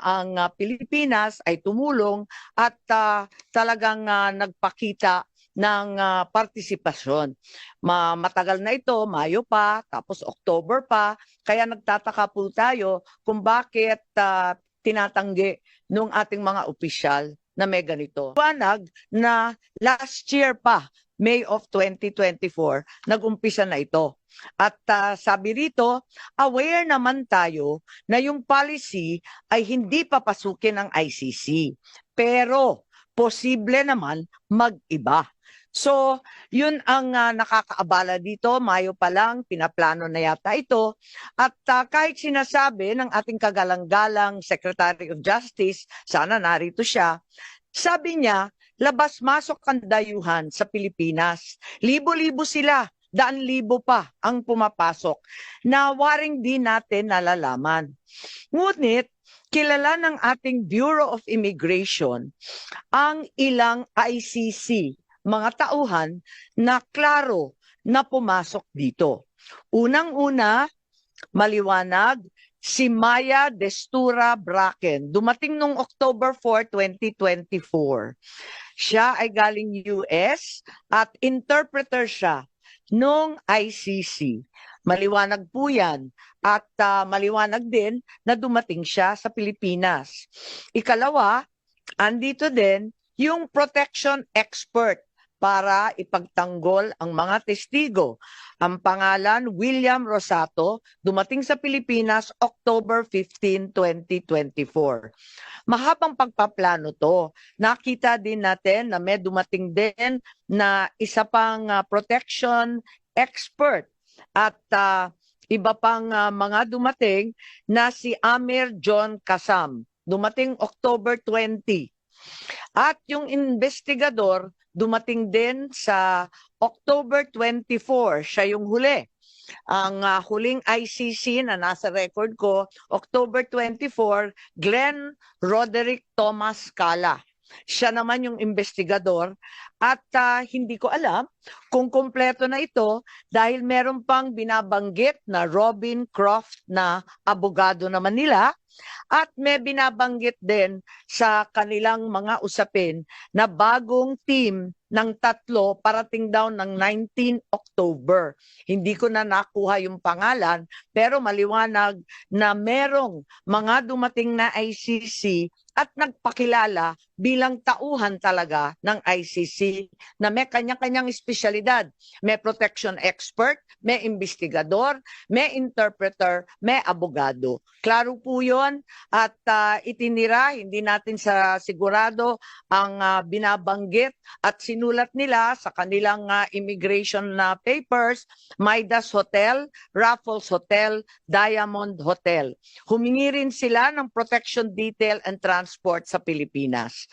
ang Pilipinas ay tumulong at talagang nagpakita ng partisipasyon. Matagal na ito, Mayo pa, tapos October pa, kaya nagtataka po tayo kung bakit tinatanggi ng ating mga opisyal na may ganito. Wanag na last year pa, May of 2024, nag-umpisa na ito. At sabi rito, aware naman tayo na yung policy ay hindi papasukin ng ICC. Pero posible naman mag-iba. So, yun ang nakakaabala dito. Mayo pa lang, pinaplano na yata ito. At kahit sinasabi ng ating kagalang-galang Secretary of Justice, sana narito siya, sabi niya, labas-masok ang dayuhan sa Pilipinas. Libo-libo sila, daan-libo pa ang pumapasok na waring di natin nalalaman. Ngunit, kilala ng ating Bureau of Immigration ang ilang ICC, mga tauhan na klaro na pumasok dito. Unang-una, maliwanag, si Maya Destura Bracken, dumating noong October 4, 2024. Siya ay galing US at interpreter siya noong ICC. Maliwanag po yan at maliwanag din na dumating siya sa Pilipinas. Ikalawa, andito din yung protection expert para ipagtanggol ang mga testigo. Ang pangalan, William Rosato, dumating sa Pilipinas October 15, 2024. Mahabang pagpaplano to. Nakita din natin na may dumating din na isa pang protection expert at iba pang mga dumating na si Amir John Kasam. Dumating October 20. At yung investigador, dumating din sa October 24. Siya yung huli. Ang huling ICC na nasa record ko, October 24, Glenn Roderick Thomas Cala. Siya naman yung investigador at hindi ko alam kung kumpleto na ito dahil meron pang binabanggit na Robin Croft na abogado naman nila. At may binabanggit din sa kanilang mga usapin na bagong team ng tatlo parating daw ng 19 October. Hindi ko na nakuha yung pangalan pero maliwanag na merong mga dumating na ICC at nagpakilala bilang tauhan talaga ng ICC na may kanya-kanyang espesyalidad. May protection expert, may investigador, may interpreter, may abogado. Klaro po yun at itinira, hindi natin sa sigurado ang binabanggit at sinulat nila sa kanilang immigration papers, Midas Hotel, Raffles Hotel, Diamond Hotel. Humingi rin sila ng protection detail and transport sa Pilipinas.